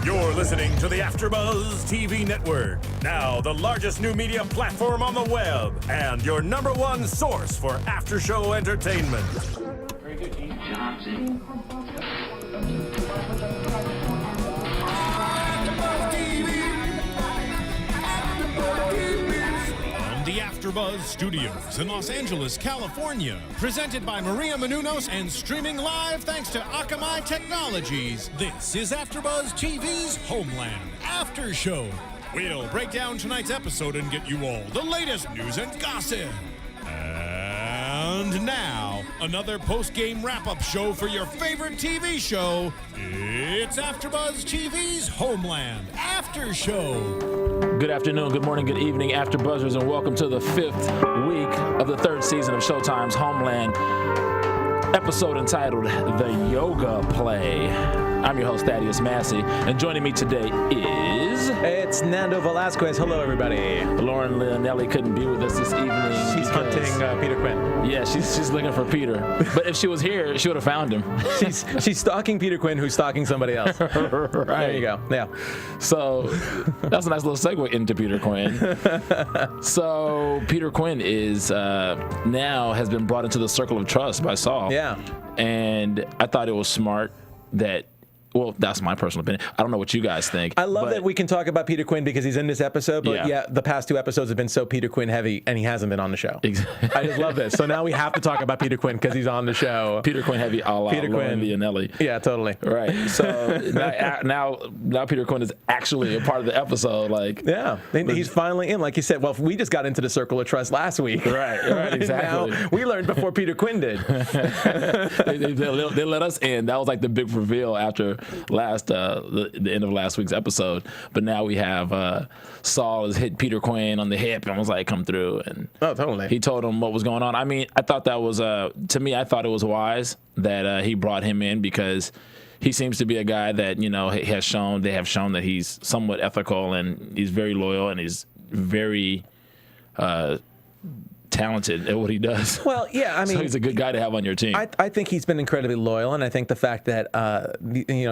You're listening to the AFTERBUZZ TV network, now the largest new media platform on the web, and your #1 source for after-show entertainment. Very good, Dean Johnson. The AFTERBUZZ Studios in Los Angeles, California. Presented by Maria Menounos and streaming live thanks to Akamai Technologies. This is AFTERBUZZ TV's Homeland After Show. We'll break down tonight's episode and get you all the latest news and gossip. And now, another post-game wrap-up show for your favorite TV show. It's AFTERBUZZ TV's Homeland After Show. Good afternoon, good morning, good evening, AfterBuzzers, and welcome to the 5th week of the 3rd season of Showtime's Homeland, episode entitled The Yoga Play. I'm your host, Thaddeus Massey, and joining me today is... It's Nando Velasquez. Hello, everybody. Lauren Leonelli couldn't be with us this evening. She's hunting Peter Quinn. Yeah, she's looking for Peter. But if she was here, she would have found him. She's stalking Peter Quinn, who's stalking somebody else. Right. There you go. Yeah. So that's a nice little segue into Peter Quinn. So Peter Quinn is now has been brought into the circle of trust by Saul. Yeah. And I thought it was smart that... Well, that's my personal opinion. I don't know what you guys think. I love that we can talk about Peter Quinn because he's in this episode, but yeah, the past 2 episodes have been so Peter Quinn heavy, and he hasn't been on the show. Exactly. I just love this. So now we have to talk about Peter Quinn because he's on the show. Peter Quinn heavy, a la Peter Lauren Quinn. Leonelli. Yeah, totally. Right. So now Peter Quinn is actually a part of the episode. Like, yeah, he's finally in. Like you said, well, we just got into the circle of trust last week. Right, exactly. Now, we learned before Peter Quinn did. they let us in. That was like the big reveal after the end of last week's episode. But now we have Saul has hit Peter Quinn on the hip and was like, come through. And oh, totally. He told him what was going on. I mean, I thought that was, to me, I thought it was wise that he brought him in because he seems to be a guy that, you know, they have shown that he's somewhat ethical and he's very loyal and he's very talented at what he does. Well, yeah, I mean, so he's a good guy to have on your team. I think he's been incredibly loyal, and I think the fact that a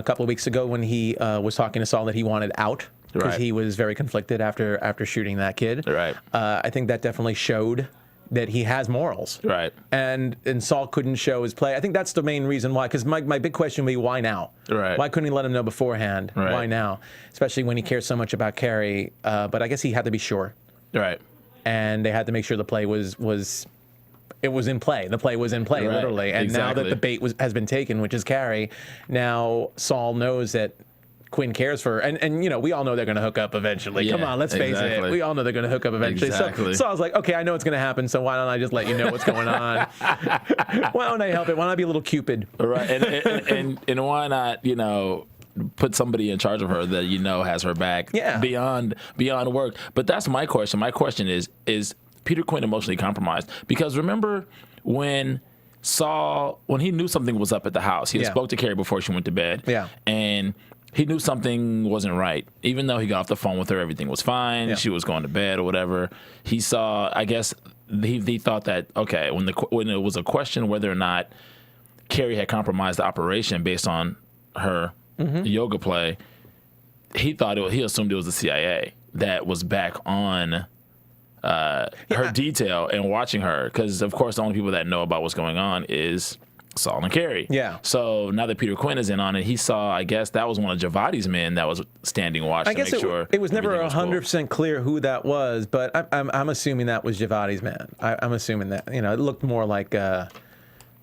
couple of weeks ago when he was talking to Saul that he wanted out because he was very conflicted after shooting that kid. Right. I think that definitely showed that he has morals. Right. And Saul couldn't show his play. I think that's the main reason why. Because my big question would be, why now? Right. Why couldn't he let him know beforehand? Right. Why now? Especially when he cares so much about Carrie. But I guess he had to be sure. Right. And they had to make sure the play was in play. The play was in play, right. Literally. And exactly. now that the bait has been taken, which is Carrie, now Saul knows that Quinn cares for her. And you know, we all know they're going to hook up eventually. Yeah, come on, let's face it. We all know they're going to hook up eventually. Exactly. So I was like, okay, I know it's going to happen, so why don't I just let you know what's going on? Why don't I help it? Why not be a little Cupid? Right. And why not, you know, put somebody in charge of her that you know has her back beyond work. But that's my question. My question is Peter Quinn emotionally compromised? Because remember when he knew something was up at the house, he spoke to Carrie before she went to bed. Yeah. And he knew something wasn't right. Even though he got off the phone with her, everything was fine. Yeah. She was going to bed or whatever. He saw, I guess, he thought that, okay, when it was a question whether or not Carrie had compromised the operation based on her yoga play, he assumed it was the CIA that was back on her detail and watching her, because of course the only people that know about what's going on is Saul and Carrie. Yeah. So now that Peter Quinn is in on it, he saw, I guess that was one of Javadi's men that was standing watch to make sure. It was never 100% cool. clear who that was, but I'm assuming that was Javadi's man. I'm assuming that, you know, it looked more like a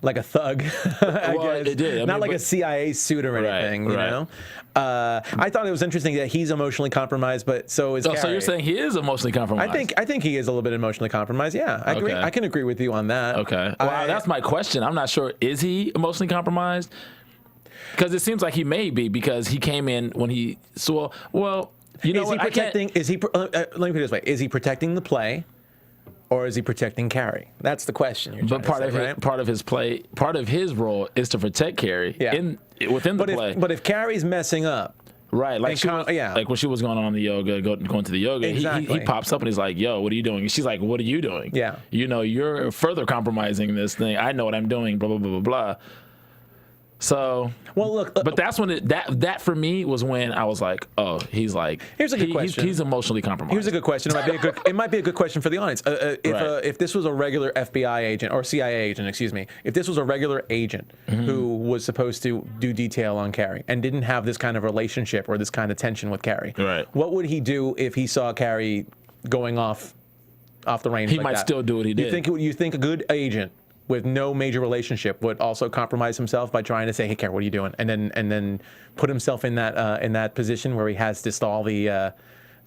thug, I guess. It did. Not like a CIA suit or anything, you know? I thought it was interesting that he's emotionally compromised, but so is Carrie. So you're saying he is emotionally compromised? I think he is a little bit emotionally compromised, yeah. I agree. I can agree with you on that. Okay. Well, that's my question. I'm not sure. Is he emotionally compromised? Because it seems like he may be, because he came in when he saw, well, you know what? Let me put it this way. Is he protecting the play? Or is he protecting Carrie? That's the question. You're part of his role is to protect Carrie within the play. But if Carrie's messing up, right? Like like when she was going on the yoga, going to the yoga, he pops up and he's like, "Yo, what are you doing?" And she's like, "What are you doing?" Yeah, you know, you're further compromising this thing. I know what I'm doing. Blah blah blah blah blah. So, well, look, but that's when that for me was when I was like, oh, he's like, here's a good question. He's emotionally compromised. Here's a good question. It might be a good question for the audience. If this was a regular FBI agent or CIA agent, excuse me, if this was a regular agent who was supposed to do detail on Carrie and didn't have this kind of relationship or this kind of tension with Carrie, right? What would he do if he saw Carrie going off the range? He like might that? Still do what he did. You think a good agent with no major relationship would also compromise himself by trying to say, "Hey, Carrie, what are you doing?" and then put himself in that position where he has to stall the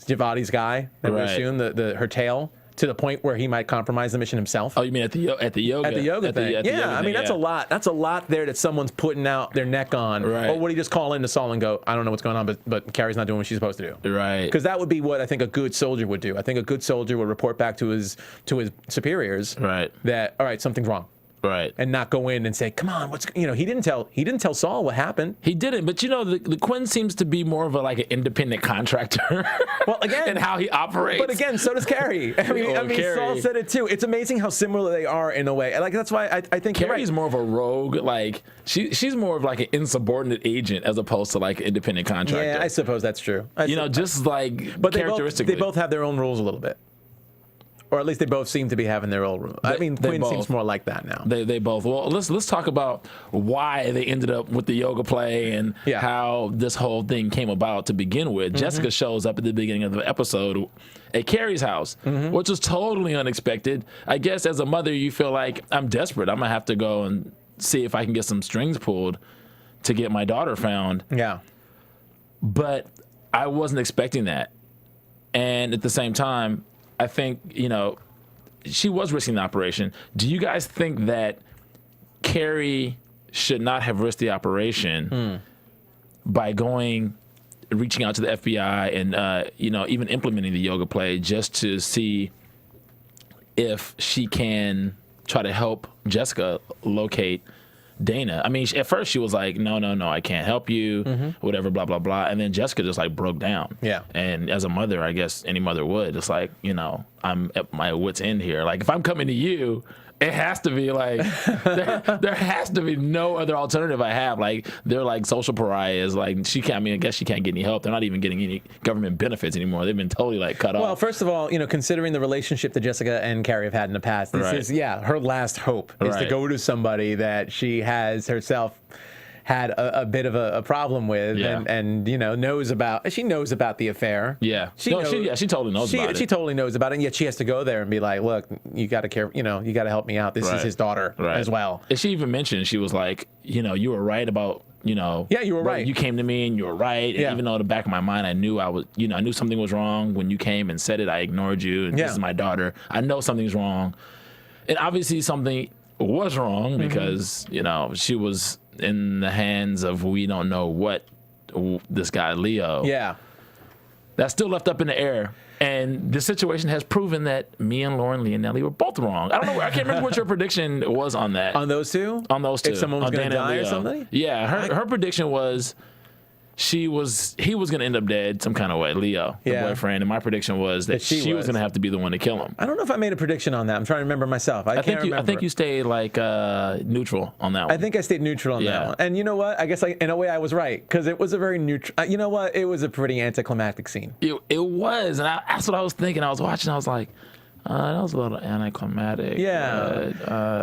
Javadi's guy, that we assume her tail, to the point where he might compromise the mission himself. Oh, you mean at the yoga thing? Yeah, I mean that's a lot. That's a lot there that someone's putting out their neck on. Right. Or would he just call in to Saul and go, "I don't know what's going on, but Carrie's not doing what she's supposed to do." Right. Because that would be what I think a good soldier would do. I think a good soldier would report back to his superiors. Right. That all right, something's wrong. Right. And not go in and say, "Come on, he didn't tell Saul what happened." He didn't, but the Quinn seems to be more of an independent contractor. Well, again, and how he operates. But again, so does Carrie. I mean, Carrie. Saul said it too. It's amazing how similar they are in a way. That's why I think Carrie's more of a rogue. She's more of an insubordinate agent as opposed to an independent contractor. Yeah, I suppose that's true. But they characteristically, both have their own rules a little bit. Or at least they both seem to be having their own rules. I mean, Quinn seems more like that now. They both. Well, let's talk about why they ended up with the yoga play and how this whole thing came about to begin with. Jessica shows up at the beginning of the episode at Carrie's house, which was totally unexpected. I guess as a mother, you feel like, I'm desperate. I'm going to have to go and see if I can get some strings pulled to get my daughter found. Yeah. But I wasn't expecting that. And at the same time, I think, she was risking the operation. Do you guys think that Carrie should not have risked the operation by reaching out to the FBI and, even implementing the yoga play just to see if she can try to help Jessica locate Dana? I mean, at first she was like, no, I can't help you, whatever, blah, blah, blah. And then Jessica just broke down. Yeah. And as a mother, I guess any mother would. It's I'm at my wit's end here. If I'm coming to you, it has to be there has to be no other alternative I have. They're social pariahs. She can't, I guess she can't get any help. They're not even getting any government benefits anymore. They've been totally cut off. Well, first of all, considering the relationship that Jessica and Carrie have had in the past, this is, her last hope is to go to somebody that she has herself had a bit of a problem with and knows about the affair. Yeah. She totally knows about it. She totally knows about it, and yet she has to go there and be like, look, you got to care, you got to help me out. This is his daughter as well. And she even mentioned, she was like, you were right about, yeah, you were right. You came to me and you were right. And even though in the back of my mind, I knew I knew something was wrong. When you came and said it, I ignored you. And this is my daughter. I know something's wrong. And obviously something was wrong because, she was in the hands of we don't know what, this guy Leo. Yeah. That's still left up in the air. And the situation has proven that me and Lauren Leonelli were both wrong. I don't know. I can't remember what your prediction was on that. On those two? On those two. If someone was going to die or something? Yeah. Her prediction was he was going to end up dead some kind of way, Leo, the boyfriend. And my prediction was that she was going to have to be the one to kill him. I don't know if I made a prediction on that. I'm trying to remember myself. I think you stayed neutral on that one. I think I stayed neutral on that one. And you know what? I guess in a way I was right because it was a very neutral. You know what? It was a pretty anticlimactic scene. It was, and that's what I was thinking. I was watching. I was like, that was a little anticlimactic. Yeah.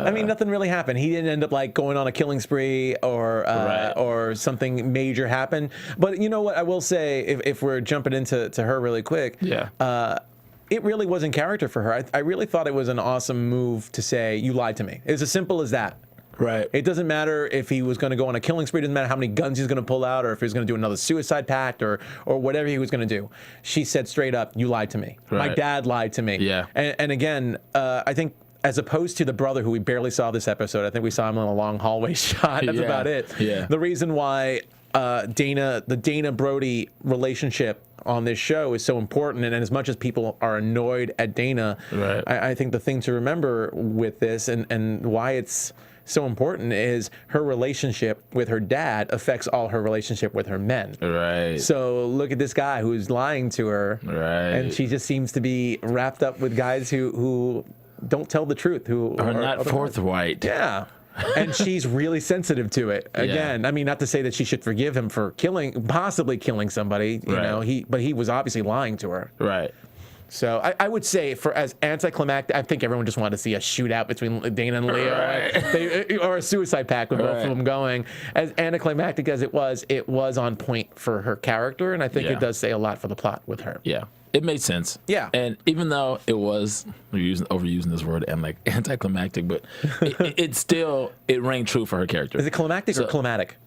I mean, nothing really happened. He didn't end up going on a killing spree or something major happened. But you know what? I will say, if we're jumping into her really quick, it really was in character for her. I really thought it was an awesome move to say, you lied to me. It's as simple as that. Right. It doesn't matter if he was going to go on a killing spree. It doesn't matter how many guns he's going to pull out or if he was going to do another suicide pact or whatever he was going to do. She said straight up, you lied to me. Right. My dad lied to me. Yeah. And again, I think as opposed to the brother who we barely saw this episode, I think we saw him in a long hallway shot. That's about it. Yeah. The reason why the Dana Brody relationship on this show is so important, and as much as people are annoyed at Dana, I think the thing to remember with this and why it's so important is her relationship with her dad affects all her relationship with her men. Right. So look at this guy who's lying to her. Right. And she just seems to be wrapped up with guys who don't tell the truth, who are not forthright. Yeah. and she's really sensitive to it. Again, I mean, not to say that she should forgive him for possibly killing somebody, you know, but he was obviously lying to her. Right. So I would say, as anticlimactic, I think everyone just wanted to see a shootout between Dana and Leo, or a suicide pact with both of them going. As anticlimactic as it was on point for her character, and I think it does say a lot for the plot with her. Yeah, it made sense. Yeah, and even though it was overusing this word and like anticlimactic, but it rang true for her character. Is it climactic or climatic?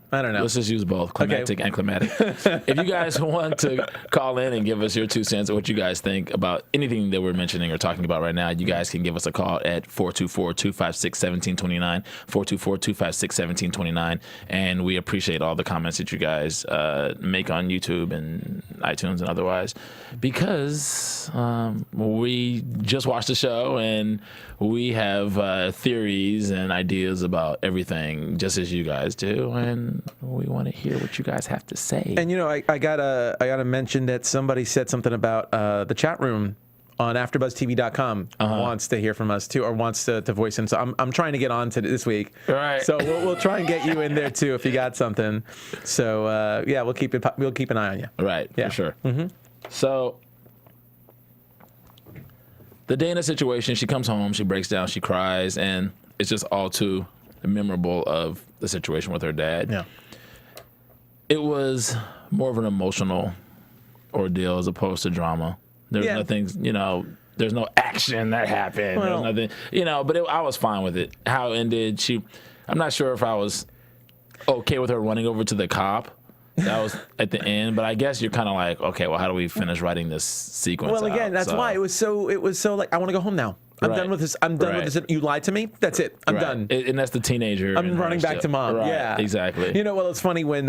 I don't know. Let's just use both, climactic and climatic. If you guys want to call in and give us your 2 cents of what you guys think about anything that we're mentioning or talking about right now, you guys can give us a call at 424-256-1729, 424-256-1729, and we appreciate all the comments that you guys make on YouTube and iTunes and otherwise, because we just watched the show and we have theories and ideas about everything, just as you guys do, and we want to hear what you guys have to say. And you know, I gotta mention that somebody said something about the chat room on AfterBuzzTV.com wants to hear from us too, or wants to voice in. So I'm trying to get on to this week. Right. So we'll try and get you in there too if you got something. So yeah, we'll keep an eye on you. Right. Yeah. For sure. Mm-hmm. So the Dana situation, she comes home, she breaks down, she cries, and it's just all too memorable of the situation with her dad. Yeah. It was more of an emotional ordeal as opposed to drama. There's nothing, you know, there's no action that happened. There's nothing, you know, but I was fine with it. How it ended, I'm not sure if I was okay with her running over to the cop. That was at the end, but I guess you're kind of like, okay, well, how do we finish writing this sequence? Well, again, that's why it was so like, I want to go home now. I'm done with this. I'm done with this. You lied to me. That's it. I'm done. And that's the teenager. I'm running back to mom. Right, yeah, exactly. You know, well, it's funny when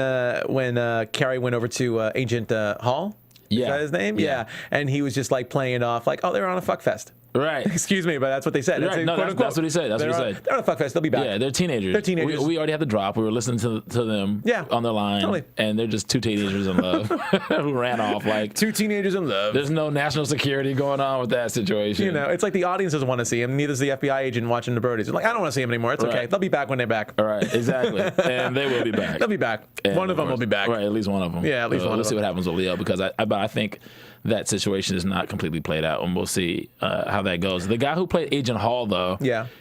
Carrie went over to Agent Hall. Yeah. Is that his name? Yeah. And he was just like playing it off like, oh, they're on a fuck fest. Right. Excuse me, but that's what they said. Right. No, that's what he said. That's what he said. They're on a fuck fest. They'll be back. Yeah, they're teenagers. They're teenagers. We already had the drop. We were listening to them on their line. And they're just 2 teenagers in love who ran off. Like 2 teenagers in love. There's no national security going on with that situation. You know, it's like the audience doesn't want to see him. Neither does the FBI agent watching the Brodies. They're like, I don't want to see him anymore. It's okay. They'll be back when they're back. All right, exactly. And they will be back. They'll be back. And one of them will be back. Right, at least one of them. Yeah, at least one of them. We'll see what happens with Leo, because I think that situation is not completely played out, and we'll see how that goes. The guy who played Agent Hall, though,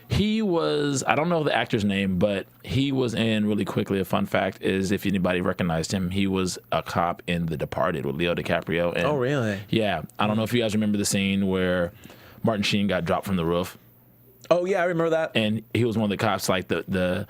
he was, I don't know the actor's name, but he was in, really quickly, a fun fact is, if anybody recognized him, he was a cop in The Departed with Leo DiCaprio. And, oh, really? Yeah. I don't know if you guys remember the scene where Martin Sheen got dropped from the roof. Oh, yeah, I remember that. And he was one of the cops, like the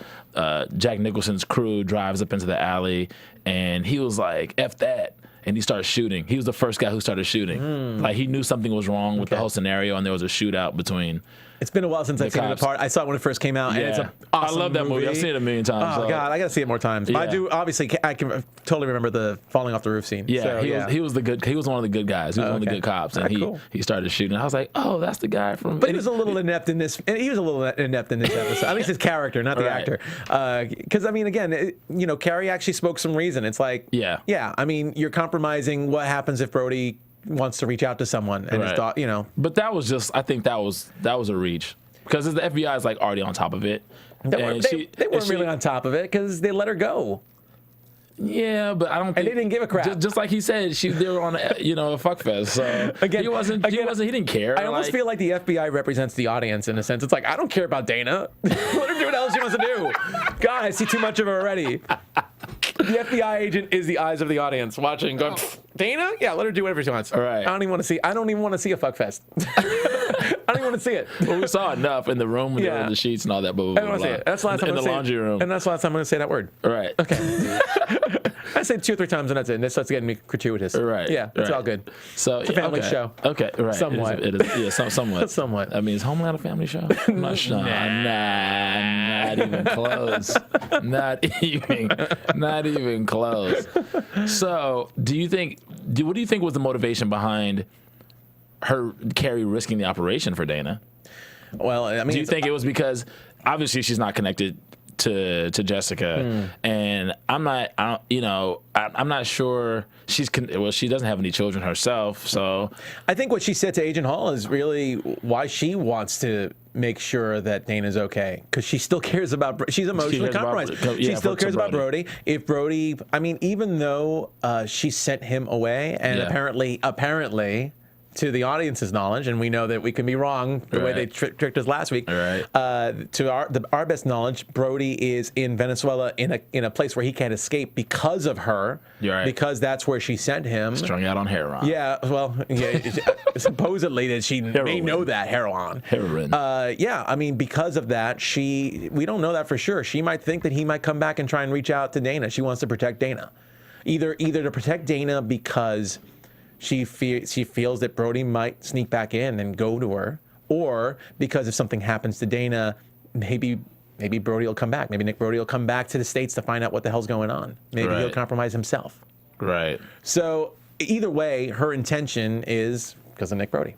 Jack Nicholson's crew drives up into the alley, and he was like, F that. And he started shooting. He was the first guy who started shooting. Like, he knew something was wrong with the whole scenario, and there was a shootout between. It's been a while since I've seen it apart. I saw it when it first came out, and it's an awesome I love that movie. I've seen it a million times. Oh, God, I got to see it more times. I do, obviously, I can totally remember the falling off the roof scene. Yeah, so, he was the good. He was one of the good guys. He was one of the good cops, and he started shooting. I was like, oh, that's the guy from. But he was a little inept in this. He was a little inept in this episode. At least his character, not the actor. Because I mean, again, Carrie actually spoke some reason. It's like, yeah. I mean, you're compromising what happens if Brody wants to reach out to someone and his thought, But that was just. I think that was a reach. Because the FBI is like already on top of it. They weren't really on top of it because they let her go. Yeah, but I don't think. And they didn't give a crap. Just like he said, they were on a fuck fest. So again, he didn't care. I almost feel like the FBI represents the audience in a sense. It's like, I don't care about Dana. Let her do what else she wants to do. God, I see too much of her already. The FBI agent is the eyes of the audience watching, going, Dana? Yeah, let her do whatever she wants. All right. I don't even want to see a fuck fest. I don't even want to see it. Well, we saw enough in the room with the sheets and all that. Blah, blah, blah, I don't want to see it. That's the last time in the laundry room. And that's the last time I'm going to say that word. All right. Okay. I say 2 or 3 times and that's it. And this starts getting me gratuitous. Right. Yeah, it's all good. So it's a family show. Okay, right. Somewhat. It is, yeah, somewhat. Somewhat. I mean, is Homeland a family show? I'm not sure. Nah, not even close. Not even close. So, what do you think was the motivation behind Carrie risking the operation for Dana? Well, I mean, do you think it was because obviously she's not connected to Jessica, and I'm not sure she doesn't have any children herself, so I think what she said to Agent Hall is really why she wants to make sure that Dana's okay, because she still cares about. She's emotionally compromised. She still cares about Brody. If Brody, I mean, even though she sent him away, and apparently, to the audience's knowledge, and we know that we can be wrong the way they tricked us last week. To our best knowledge, Brody is in Venezuela in a place where he can't escape because of her. Because that's where she sent him. Strung out on heroin. Yeah, well, supposedly that she may know that heroin. Yeah, I mean, because of that, we don't know that for sure. She might think that he might come back and try and reach out to Dana. She wants to protect Dana, either to protect Dana because she feels that Brody might sneak back in and go to her, or because if something happens to Dana, maybe Brody will come back. Maybe Nick Brody will come back to the States to find out what the hell's going on. Maybe he'll compromise himself. So either way, her intention is because of Nick Brody.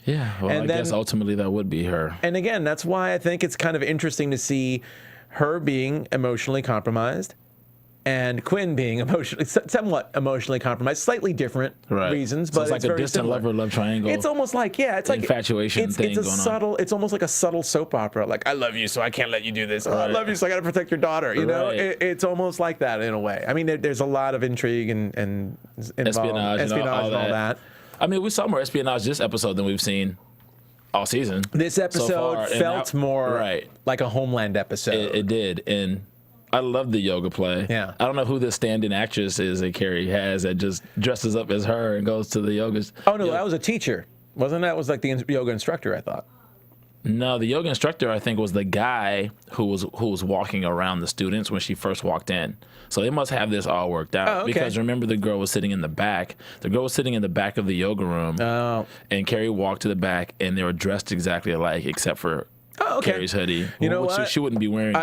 Yeah, well, I guess ultimately that would be her. And again, that's why I think it's kind of interesting to see her being emotionally compromised and Quinn being somewhat emotionally compromised, slightly different reasons, but it's like a distant similar. lover love triangle. It's almost like it's like infatuation thing going on. It's almost like a subtle soap opera. Like, I love you, so I can't let you do this. I love you, so I got to protect your daughter. You know, it's almost like that in a way. I mean, there's a lot of intrigue and espionage and all that. I mean, we saw more espionage this episode than we've seen all season. This episode felt more like a Homeland episode. It did, and I love the yoga play. Yeah. I don't know who the stand-in actress is that Carrie has that just dresses up as her and goes to the yoga. Oh, no, that was a teacher. Wasn't that? Was like the yoga instructor, I thought. No, the yoga instructor, I think, was the guy who was walking around the students when she first walked in. So they must have this all worked out. Oh, okay. Because remember, the girl was sitting in the back. The girl was sitting in the back of the yoga room. Oh. And Carrie walked to the back, and they were dressed exactly alike, except for Carrie's hoodie. You know what? She wouldn't be wearing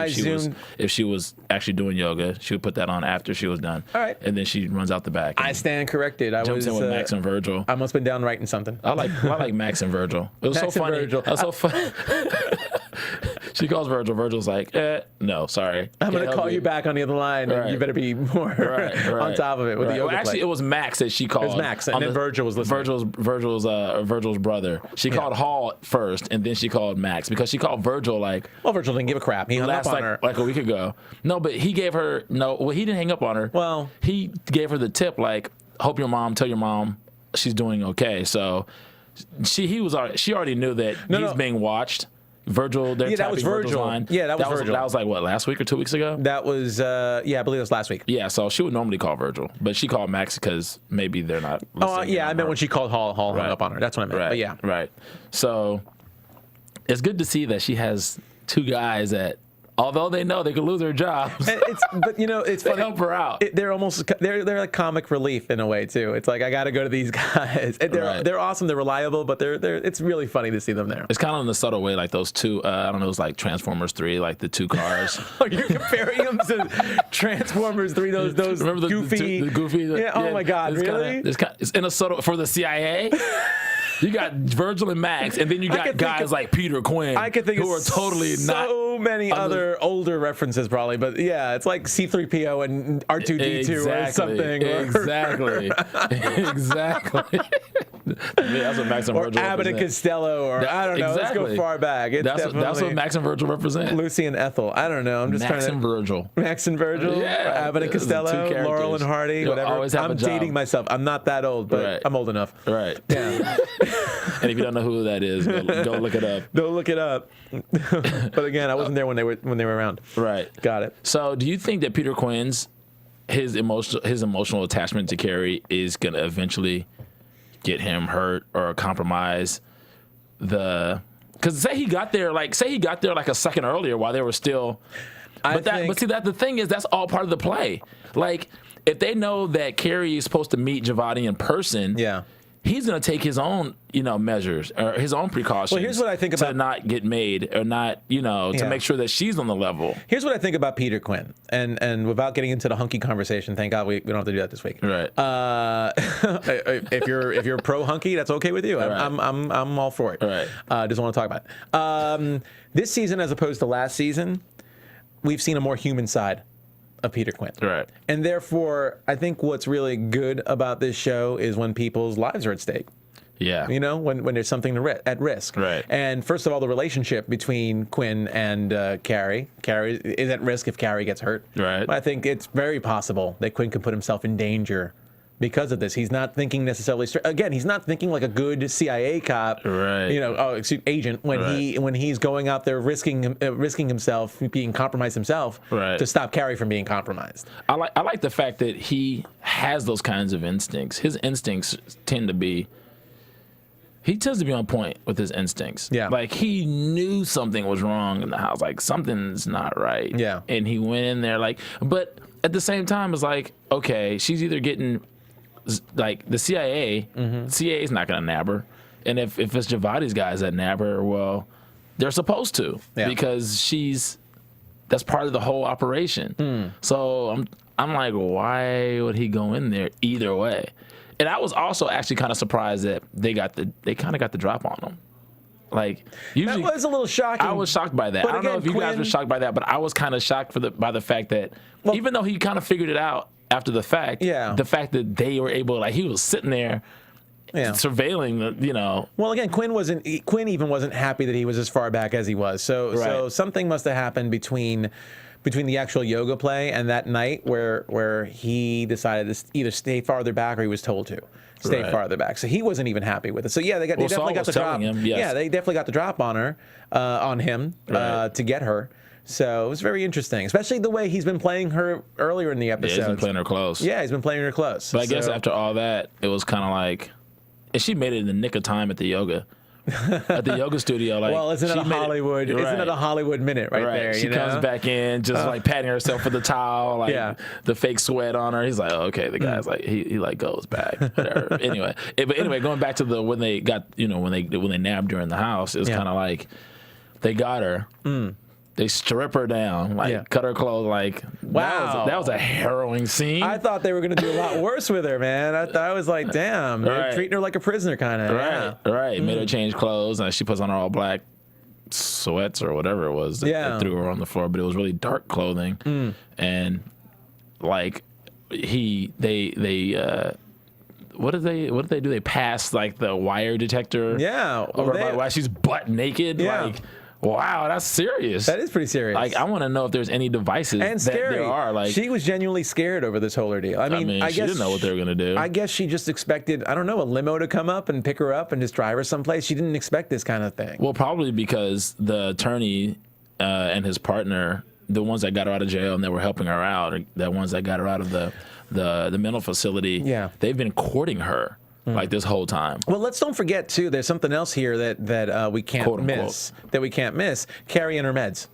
if she was actually doing yoga. She would put that on after she was done. All right. And then she runs out the back. I stand corrected. I jumps in with Max and Virgil. I must have been down writing something. I like Max and Virgil. It was Max so funny. And Virgil. It was so funny. She calls Virgil. Virgil's like, no, sorry. I'm going to call you back on the other line, and you better be more on top of it with the yoga actually, play. It was Max that she called. It was Max, and then Virgil was listening. Virgil's brother. She called Hall first, and then she called Max, because she called Virgil like... Well, Virgil didn't give a crap. He hung up on her. Like a week ago. No, but he gave her... No, well, he didn't hang up on her. Well... He gave her the tip, like, tell your mom she's doing okay. So she already knew that he's being watched. Virgil, that was Virgil. Line. Yeah, that was Virgil. That was like, what, last week or 2 weeks ago? That was, I believe it was last week. Yeah, so she would normally call Virgil, but she called Max because maybe they're not listening. Oh, yeah, I meant when she called Hall hung up on her. That's what I meant. Right, but yeah. Right. So it's good to see that she has two guys that, although they know they could lose their jobs, but you know, it's funny. They help her out. They're like comic relief in a way too. It's like, I got to go to these guys. They're awesome. They're reliable, but it's really funny to see them there. It's kind of in a subtle way, like those two. I don't know. It's like Transformers 3, like the two cars. Are you comparing them to Transformers 3? Those remember the goofy, the goofy. Yeah. Oh my God. Really? It's in a subtle for the CIA. You got Virgil and Max, and then you got guys like Peter Quinn, who are totally so many other older references probably, but yeah, it's like C-3PO and R2-D2 or something. Exactly. That's what Max and or Virgil Abbott and represent. Costello, or I don't know. Let's go far back. That's what Max and Virgil represent. Lucy and Ethel. I don't know. I'm just Max trying to. and Virgil. Max and Virgil. Yeah. Abbott and Costello. Laurel and Hardy. Whatever. I'm dating myself. I'm not that old, but I'm old enough. Right. Yeah. And if you don't know who that is, go look it up. Go look it up. But again, I wasn't there when they were around. Right. Got it. So, do you think that Peter Quinn's his emotional attachment to Carrie is gonna eventually get him hurt or compromise because say he got there like a second earlier while they were still but see that the thing is that's all part of the play. Like, if they know that Carrie is supposed to meet Giovanni in person, he's going to take his own, measures or his own precautions. Well, here's what I think about to not get made or not, to make sure that she's on the level. Here's what I think about Peter Quinn, and without getting into the hunky conversation, thank God we don't have to do that this week. Right. If you're pro hunky, that's okay with you. I'm all for it. Right. Just want to talk about it. This season, as opposed to last season, we've seen a more human side of Peter Quinn. Right. And therefore, I think what's really good about this show is when people's lives are at stake. Yeah. You know, when there's something at risk. Right. And first of all, the relationship between Quinn and Carrie. Carrie is at risk if Carrie gets hurt. Right. But I think it's very possible that Quinn could put himself in danger because of this. He's not thinking necessarily. Again, he's not thinking like a good CIA cop. Right. You know, agent when he's going out there risking himself, being compromised himself, to stop Carrie from being compromised. I like the fact that he has those kinds of instincts. His instincts tend to be. He tends to be on point with his instincts. Yeah. Like, he knew something was wrong in the house. Like, something's not right. Yeah. And he went in there, like, but at the same time, it's like, okay, she's either getting, like, the CIA, CIA is not going to nab her. And if it's Javadi's guys that nab her, well, they're supposed to. Yeah. Because that's part of the whole operation. So I'm like, why would he go in there either way? And I was also actually kind of surprised that they kind of got the drop on him. Like, usually, that was a little shocking. I was shocked by that. I don't know if you guys were shocked by that, but I was kind of shocked by the fact that even though he kind of figured it out after the fact, the fact that they were able, like, he was sitting there surveilling you know. Well, again, Quinn even wasn't happy that he was as far back as he was. So something must have happened between the actual yoga play and that night where he decided to either stay farther back or he was told to stay farther back. So he wasn't even happy with it. So yeah, they definitely got the drop. Yeah, they definitely got the drop on her, on him to get her. So it was very interesting, especially the way he's been playing her earlier in the episode. Yeah, he's been playing her close. Yeah, he's been playing her close. But I guess after all that, it was kind of like, and she made it in the nick of time at the yoga. At the yoga studio, like, well, isn't it a Hollywood? Isn't it a Hollywood minute right there? She comes back in, just like patting herself for the towel, like the fake sweat on her. He's like, oh, okay, the guy's like, he like goes back, whatever. But anyway, going back to when they got, when they nabbed her in the house, it was kind of like they got her. They strip her down, like cut her clothes. Like, wow, that was a harrowing scene. I thought they were going to do a lot worse with her, man. I was like, damn, they're treating her like a prisoner, kind of. Right. Made her change clothes, and she puts on her all black sweats or whatever it was. They threw her on the floor, but it was really dark clothing, and like they. What did they do? They passed like the wire detector. Yeah. While she's butt naked. Yeah. Like, wow, that's serious. That is pretty serious. Like, I want to know if there's any devices and scary. That there are. Like, she was genuinely scared over this whole ordeal. I mean, I she guess didn't know what they were gonna do. I guess she just expected, I don't know, a limo to come up and pick her up and just drive her someplace. She didn't expect this kind of thing. Well, probably because the attorney and his partner, the ones that got her out of jail and that were helping her out, or the ones that got her out of the mental facility, they've been courting her. Like, this whole time. Well, let's don't forget too. There's something else here that we can't Quote, miss. That we can't miss. Carrie and her meds.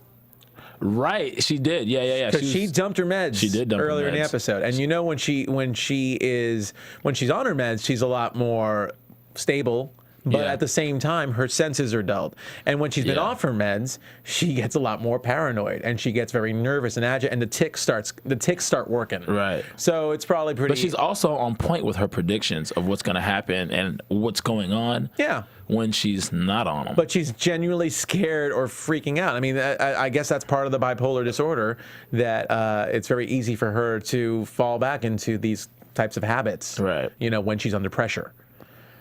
Right, she did. Yeah. Because she dumped her meds. She did dump earlier her meds. in the episode, and when she's on her meds, she's a lot more stable. But at the same time, her senses are dulled. And when she's been off her meds, she gets a lot more paranoid, and she gets very nervous and agitated, and the ticks start working. Right. So it's probably pretty. But she's also on point with her predictions of what's going to happen and what's going on. Yeah. When she's not on them. But she's genuinely scared or freaking out. I mean, I guess that's part of the bipolar disorder, that it's very easy for her to fall back into these types of habits. Right. When she's under pressure.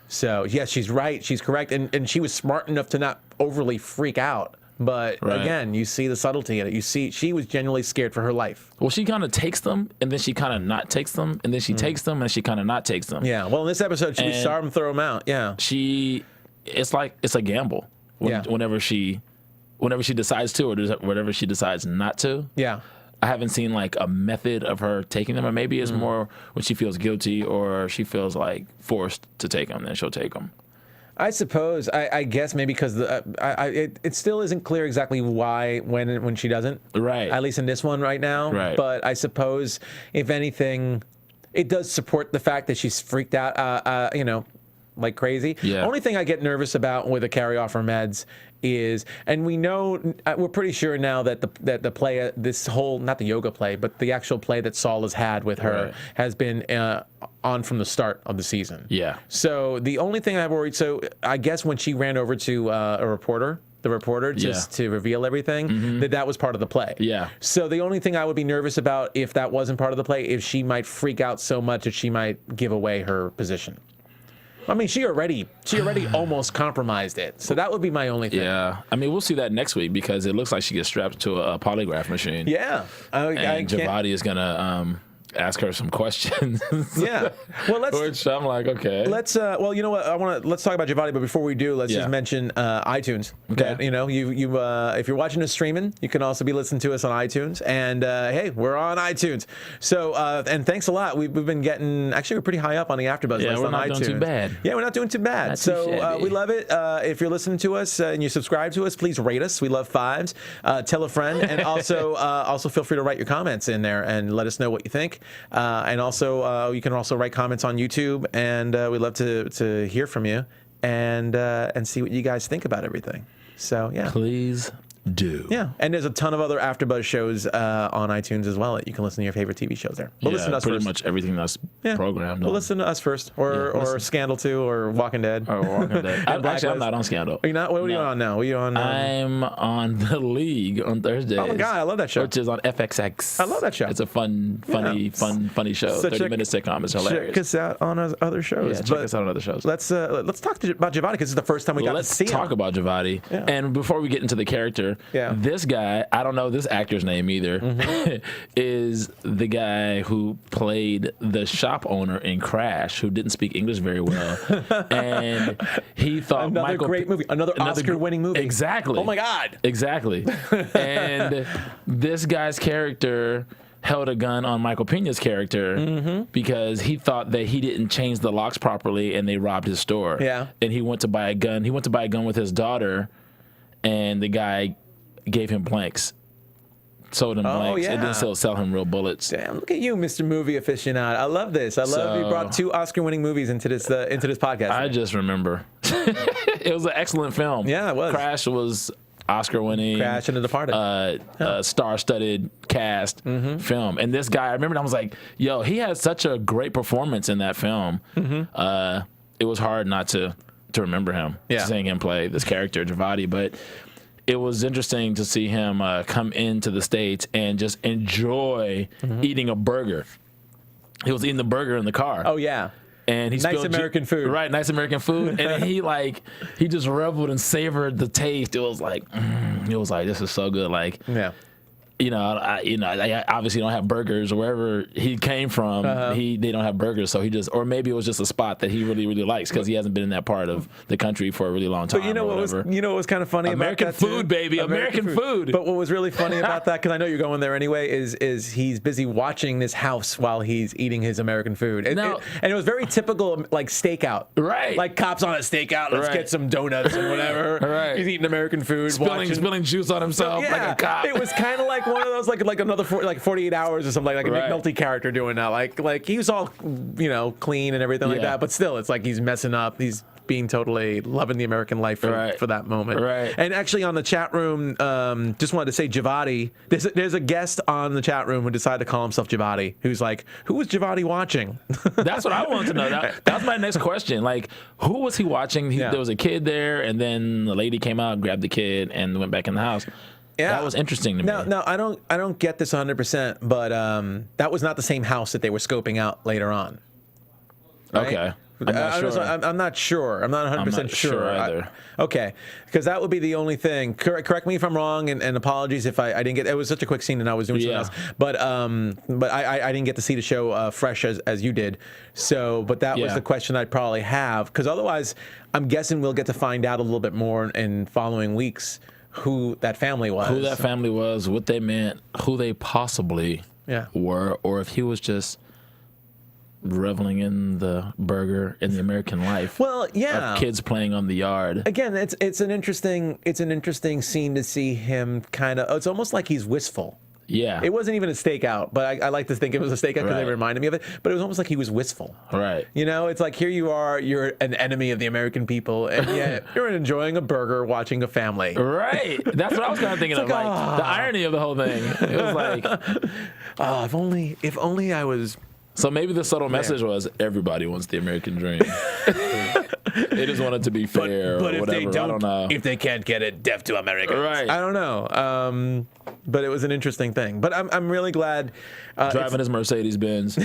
So, yes, she's right. She's correct. And she was smart enough to not overly freak out. But, again, you see the subtlety in it. You see she was genuinely scared for her life. Well, she kind of takes them, and then she kind of not takes them, and then she takes them, and she kind of not takes them. Yeah. Well, in this episode, we saw him throw them out. Yeah. It's like it's a gamble. Whenever she decides to, or whenever she decides not to. Yeah. I haven't seen like a method of her taking them, or maybe it's more when she feels guilty or she feels like forced to take them, then she'll take them. I suppose. I guess maybe because it still isn't clear exactly why when she doesn't. Right. At least in this one right now. Right. But I suppose if anything, it does support the fact that she's freaked out. Like crazy. Yeah. Only thing I get nervous about with a carry off her meds is, and we're pretty sure now that the play, this whole, not the yoga play, but the actual play that Saul has had with her has been on from the start of the season. Yeah. So the only thing I worried, so I guess when she ran over to the reporter just to reveal everything, that was part of the play. Yeah. So the only thing I would be nervous about if that wasn't part of the play, if she might freak out so much that she might give away her position. I mean, she already almost compromised it. So that would be my only thing. Yeah. I mean, we'll see that next week because it looks like she gets strapped to a polygraph machine. Yeah. And Javadi is going to ask her some questions. Yeah. Well, which I'm like, okay. Let's well, you know what? Let's talk about Javadi, but before we do, let's just mention iTunes. Okay. You know, you if you're watching us streaming, you can also be listening to us on iTunes. And hey, we're on iTunes. So and thanks a lot. We've been getting actually we're pretty high up on the AfterBuzz list we're on not iTunes. doing too bad. Yeah, we're not doing too bad. Not so too shabby. we love it. If you're listening to us and you subscribe to us, please rate us. We love 5s. Tell a friend, and also feel free to write your comments in there and let us know what you think. And also, you can also write comments on YouTube, and we'd love to hear from you and see what you guys think about everything. So yeah, please do. Yeah, and there's a ton of other AfterBuzz shows on iTunes as well that you can listen to your favorite TV shows there. But listen to us pretty first. much everything that's programmed. Well, listen to us first, or Scandal 2, or Walking Dead. Or Walking Dead. Actually, I'm not on Scandal. Are you not? What are you on now? Are you on? I'm on The League on Thursdays. Oh my God, I love that show. Which is on FXX. I love that show. It's a funny show. 30-minute sitcom. It's hilarious. Check us out on our other shows. Yeah, check us out on other shows. Let's talk about Javadi because it's the first time we got to see him. Let's talk about Javadi. Yeah. And before we get into the character, this guy, I don't know this actor's name either, is the guy who played the shop owner in Crash, who didn't speak English very well, and he thought another great movie, another Oscar-winning movie. Exactly. Oh my God. Exactly. And this guy's character held a gun on Michael Pena's character because he thought that he didn't change the locks properly and they robbed his store. Yeah. And he went to buy a gun. He went to buy a gun with his daughter, and the guy gave him blanks. Sold him blanks. Yeah. It didn't sell him real bullets. Damn, look at you, Mr. Movie Aficionado. I love this. I love you brought 2 Oscar-winning movies into this podcast. I just remember. It was an excellent film. Yeah, it was. Crash was Oscar-winning. Crash and The Departed. Star-studded cast film. And this guy, I remember I was like, yo, he had such a great performance in that film. It was hard not to remember him, seeing him play this character, Javadi. But it was interesting to see him come into the States and just enjoy eating a burger. He was eating the burger in the car. Oh, yeah. And he nice American food. Right, nice American food. And he just reveled and savored the taste. It was like, this is so good. Like, yeah. I obviously don't have burgers or wherever he came from. They don't have burgers, so or maybe it was just a spot that he really, really likes because he hasn't been in that part of the country for a really long time. But you know what was kind of funny American about that food, baby, American food. But what was really funny about that, because I know you're going there anyway, is he's busy watching this house while he's eating his American food. And it was very typical, like stakeout. Right. Like cops on a stakeout. Let's get some donuts and whatever. Right. He's eating American food, spilling juice on himself like a cop. It was kind of like one of those like another 48 hours or something, like a Nick Nolte character doing that. Like he was all clean and everything like that, but still it's like he's messing up. He's being totally loving the American life for that moment. Right. And actually on the chat room, just wanted to say Javadi. There's a guest on the chat room who decided to call himself Javadi, who's like, who was Javadi watching? That's what I wanted to know. That was my next question. Like, who was he watching? There was a kid there, and then the lady came out, grabbed the kid, and went back in the house. Yeah. That was interesting to me. No, I don't get this 100%, but that was not the same house that they were scoping out later on. Right? Okay. I'm not sure. I'm not 100% sure either. Okay, because that would be the only thing. Correct me if I'm wrong, and apologies if I didn't get. It was such a quick scene, and I was doing something else. But I didn't get to see the show fresh as you did. So, but that was the question I'd probably have, because otherwise, I'm guessing we'll get to find out a little bit more in following weeks who that family was. Who that family was, what they meant, who they possibly were, or if he was just reveling in the burger in the American life. Well, yeah, of kids playing on the yard. Again, it's an interesting scene to see him kind of. It's almost like he's wistful. Yeah, it wasn't even a stakeout, but I like to think it was a stakeout because they reminded me of it. But it was almost like he was wistful. Right. It's like here you are, you're an enemy of the American people, and yet you're enjoying a burger, watching a family. Right. That's what I was kind of thinking of, like the irony of the whole thing. It was like, if only I was. So maybe the subtle message was everybody wants the American dream. They just want it to be fair but or if whatever. they don't, I don't know. if they can't get it, deaf to America. Right. I don't know. But it was an interesting thing. But I'm really glad. Driving his Mercedes Benz.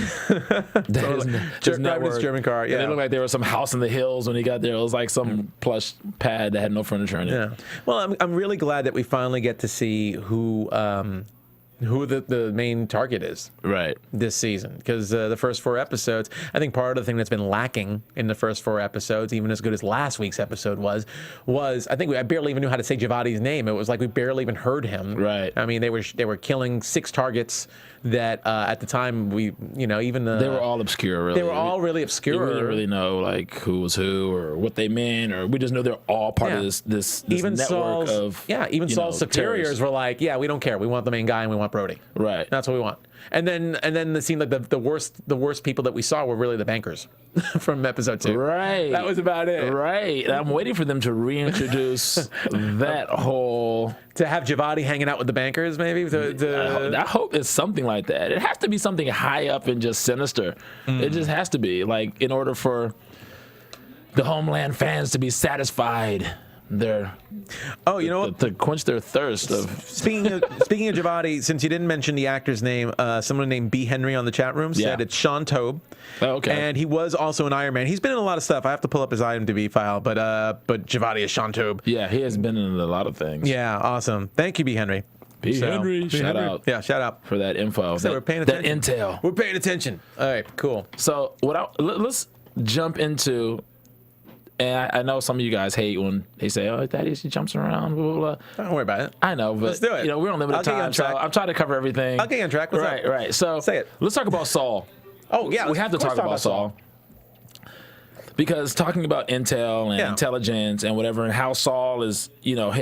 Driving his German car. Yeah. It looked like there was some house in the hills when he got there. It was like some plush pad that had no furniture in it. Yeah. Well, I'm really glad that we finally get to see who the main target is this season, because the first 4 episodes, I think part of the thing that's been lacking in the first 4 episodes, even as good as last week's episode was I think I barely even knew how to say Javadi's name. It was like we barely even heard him. Right. I mean, they were killing 6 targets that at the time even they were all obscure. Really, they were all really obscure. We didn't really know like who was who or what they meant, or we just know they're all part of this even network of Saul's superiors terrorists. were like, yeah, we don't care. We want the main guy and we want Brody. Right. That's what we want. And then it seemed like the worst people that we saw were really the bankers from episode 2. Right. That was about it. Right. And I'm waiting for them to reintroduce that whole. To have Javadi hanging out with the bankers, maybe. I hope it's something like that. It has to be something high up and just sinister. It just has to be, like, in order for the Homeland fans to be satisfied. To quench their thirst of. Speaking of Javadi, since you didn't mention the actor's name, someone named B. Henry on the chat room said it's Sean Tobe. Oh, okay. And he was also an Iron Man. He's been in a lot of stuff. I have to pull up his IMDb file, but Javadi is Sean Tobe. Yeah, he has been in a lot of things. Yeah, awesome. Thank you, B. Henry. Henry, shout out. Yeah, shout out for that info. We're paying attention. That intel. We're paying attention. All right, cool. So let's jump into. And I know some of you guys hate when they say, "Oh, Thaddeus, he jumps around." Blah, blah, blah. Don't worry about it. I know, but let's do it. We're on limited time, so I'm trying to cover everything. I'll get you on track. What's up? Right. So say it. Let's talk about Saul. Oh yeah, we have to talk about Saul. Because talking about intel and intelligence and whatever, and how Saul is,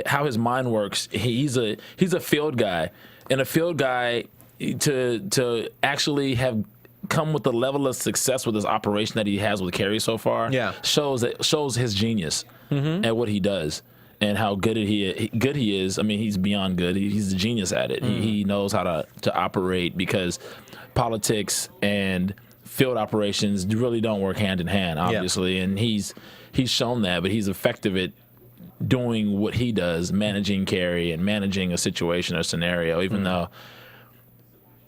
how his mind works. He's a field guy, and a field guy to actually have come with the level of success with this operation that he has with Carrie so far. Shows his genius at what he does and how good he is. I mean, he's beyond good. He's a genius at it. He knows how to operate, because politics and field operations really don't work hand in hand, obviously, and he's shown that, but he's effective at doing what he does, managing Carrie and managing a situation or scenario, even though,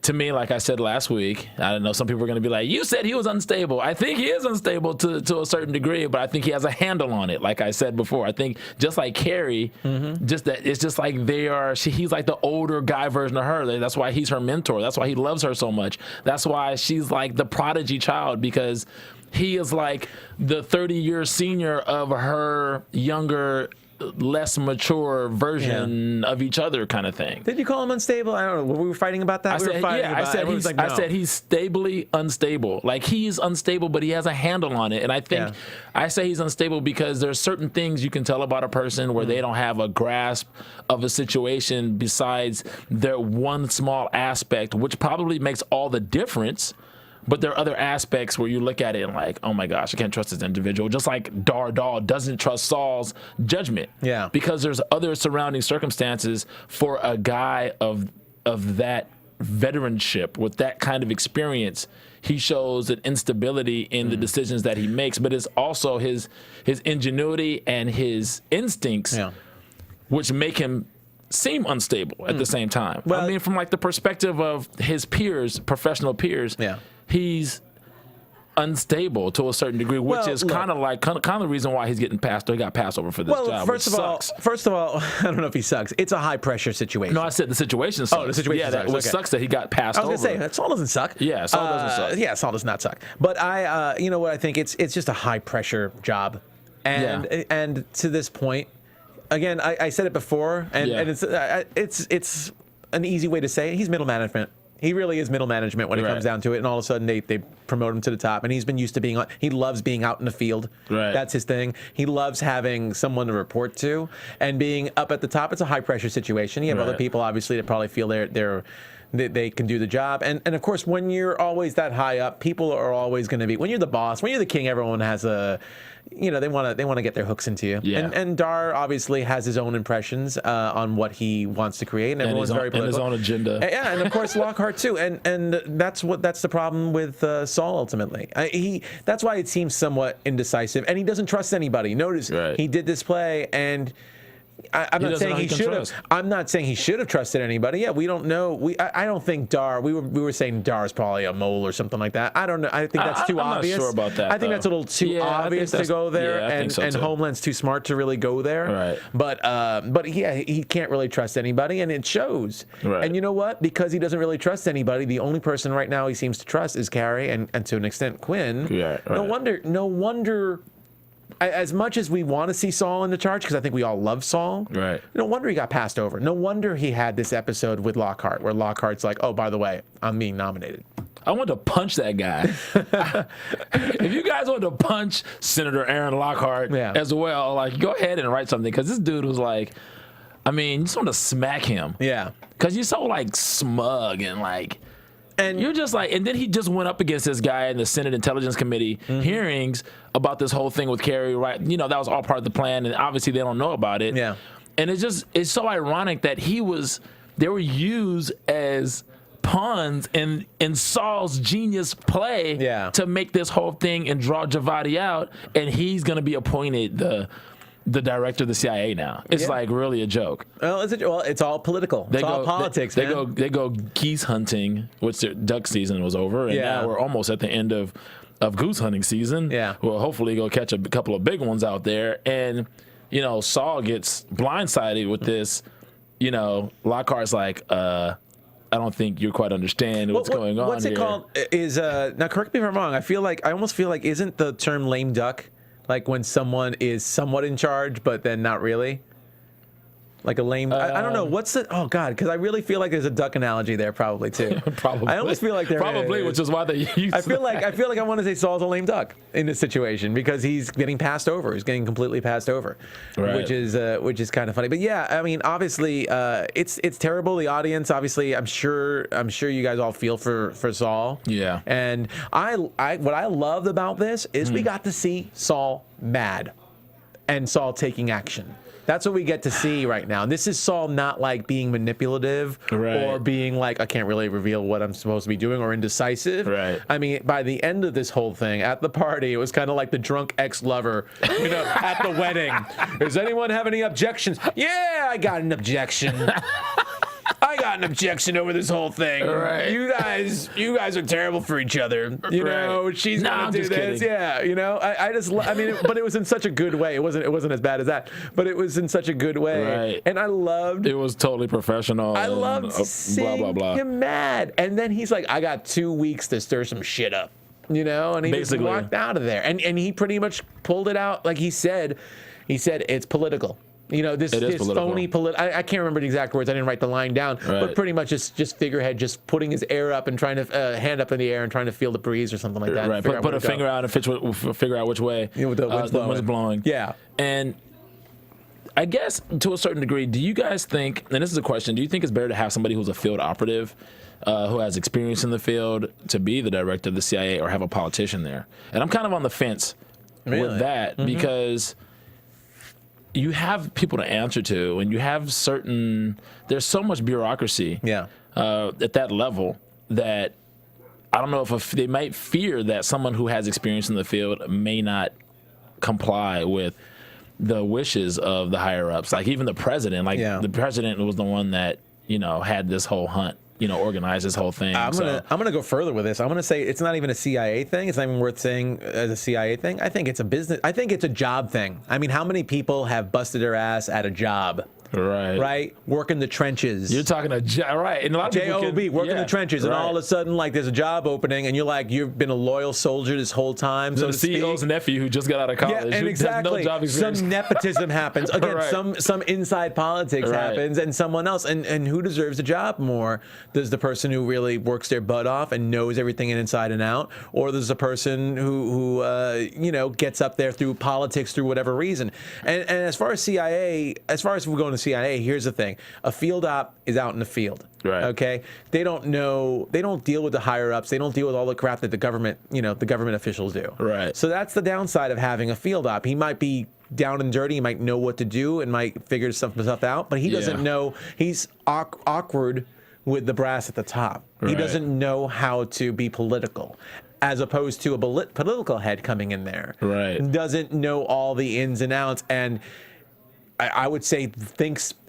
to me, like I said last week, I don't know, some people are going to be like, you said he was unstable. I think he is unstable to a certain degree, but I think he has a handle on it, like I said before. I think just like Carrie, just that it's just like he's like the older guy version of her. That's why he's her mentor. That's why he loves her so much. That's why she's like the prodigy child, because he is like the 30-year senior of her younger, less mature version of each other, kind of thing. Did you call him unstable? I don't know. We were fighting about that. I said he's stably unstable. Like, he's unstable, but he has a handle on it. And I think I say he's unstable because there's certain things you can tell about a person where they don't have a grasp of a situation besides their one small aspect, which probably makes all the difference. But there are other aspects where you look at it and like, oh my gosh, I can't trust this individual. Just like Dar doesn't trust Saul's judgment. Yeah. Because there's other surrounding circumstances for a guy of that veteranship with that kind of experience. He shows an instability in the decisions that he makes, but it's also his ingenuity and his instincts, which make him seem unstable at the same time. Well, I mean, from like the perspective of his peers, professional peers, he's unstable to a certain degree, which is kind of the reason why he's getting passed, or he got passed over for this job. First of all, I don't know if he sucks. It's a high pressure situation. No, I said the situation sucks. Oh, the situation sucks. It sucks that he got passed over. I was going to say, Saul doesn't suck. Yeah, Saul doesn't suck. Yeah, Saul does not suck. But you know what I think? It's just a high pressure job. And to this point, again, I said it before, and it's an easy way to say it. He's middle management. He really is middle management when it comes down to it, and all of a sudden they promote him to the top, and he's been used to being he loves being out in the field. Right. That's his thing. He loves having someone to report to, and being up at the top. It's a high pressure situation. You have other people, obviously, that probably feel they can do the job. And of course, when you're always that high up, people are always going to be. When you're the boss, when you're the king, everyone has a, they want to get their hooks into you. Yeah. And Dar obviously has his own impressions on what he wants to create, and everyone's very political. And his own agenda. Yeah, and of course Lockhart too. And that's the problem with Saul ultimately. That's why it seems somewhat indecisive, and he doesn't trust anybody. Notice he did this play, and I'm not saying he should have. I'm not saying he should have trusted anybody. Yeah, we don't know. I don't think Dar. We were saying Dar's probably a mole or something like that. I don't know. I think that's too obvious. I'm not sure about that. I think that's a little too obvious to go there, and so Homeland's too smart to really go there. Right. But yeah, he can't really trust anybody, and it shows. Right. And you know what? Because he doesn't really trust anybody, the only person right now he seems to trust is Carrie, and to an extent Quinn. Yeah. Right. No wonder. As much as we want to see Saul in the charge, because I think we all love Saul, right? No wonder he got passed over. No wonder he had this episode with Lockhart, where Lockhart's like, "Oh, by the way, I'm being nominated." I want to punch that guy. If you guys want to punch Senator Aaron Lockhart as well, like, go ahead and write something, because this dude was like, I mean, you just want to smack him, because you're so like smug and like. And you're just like, and then he just went up against this guy in the Senate Intelligence Committee hearings about this whole thing with Carrie, right? That was all part of the plan, and obviously they don't know about it. Yeah. And it's so ironic that they were used as pawns in Saul's genius play to make this whole thing and draw Javadi out, and he's going to be appointed the director of the CIA now. It's like really a joke. Well, it's all political. It's all politics. They go geese hunting, which their duck season was over, and now we're almost at the end of goose hunting season. Yeah. Well, hopefully go catch a couple of big ones out there. And Saul gets blindsided with this. Lockhart's like, I don't think you quite understand what's going on. What's it called? Is now correct me if I'm wrong. I almost feel like isn't the term lame duck? Like when someone is somewhat in charge, but then not really? Like a lame... I don't know. What's the... Oh, God, because I really feel like there's a duck analogy there probably, too. Probably. I almost feel like there Probably, is. Which is why they use I feel like I want to say Saul's a lame duck in this situation because he's getting passed over. He's getting completely passed over, which is kind of funny. But yeah, I mean, obviously, it's terrible. The audience, obviously, I'm sure you guys all feel for Saul. Yeah. And what I loved about this is we got to see Saul mad and Saul taking action. That's what we get to see right now. And this is Saul not like being manipulative or being like, I can't really reveal what I'm supposed to be doing or indecisive. Right. I mean, by the end of this whole thing, at the party, it was kind of like the drunk ex-lover, at the wedding. Does anyone have any objections? Yeah, I got an objection. I got an objection over this whole thing. Right. You guys are terrible for each other. You know, she's gonna do this. Kidding. Yeah, I mean, but it was in such a good way. It wasn't as bad as that, but it was in such a good way. Right. And I loved. It was totally professional. I loved seeing him mad, and then he's like, "I got 2 weeks to stir some shit up," and he just walked out of there, and he pretty much pulled it out like he said. He said it's political. This phony I can't remember the exact words. I didn't write the line down, but pretty much just figurehead, just putting his air up and trying to hand up in the air and trying to feel the breeze or something like that. Right, put a finger out and figure out which way the wind's blowing. Yeah, and I guess to a certain degree, do you guys think? And this is a question: do you think it's better to have somebody who's a field operative, who has experience in the field, to be the director of the CIA, or have a politician there? And I'm kind of on the fence with that because you have people to answer to, and you have there's so much bureaucracy at that level that I don't know if they might fear that someone who has experience in the field may not comply with the wishes of the higher ups. Like even the president, the president was the one that, had this whole hunt, organized this whole thing. I'm gonna go further with this. I'm gonna say it's not even a CIA thing. It's not even worth saying as a CIA thing. I think it's a business. I think it's a job thing. I mean, how many people have busted their ass at a job? Right. Working the trenches. You're talking right. And a lot of JOB, working the trenches, and all of a sudden, like, there's a job opening, and you're like, you've been a loyal soldier this whole time. So the CEO's nephew who just got out of college. Yeah, and exactly. No job experience. Some nepotism happens. Again, some inside politics happens, and someone else. And who deserves a job more? Does the person who really works their butt off and knows everything inside and out, or there's a person who gets up there through politics through whatever reason? And as far as CIA, as far as we're going to CIA, here's the thing. A field op is out in the field. Right. Okay? They don't deal with the higher ups. They don't deal with all the crap that the government officials do. Right. So that's the downside of having a field op. He might be down and dirty. He might know what to do and might figure stuff out, but he doesn't know. He's awkward with the brass at the top. Right. He doesn't know how to be political, as opposed to a political head coming in there. Right. Doesn't know all the ins and outs, and I would say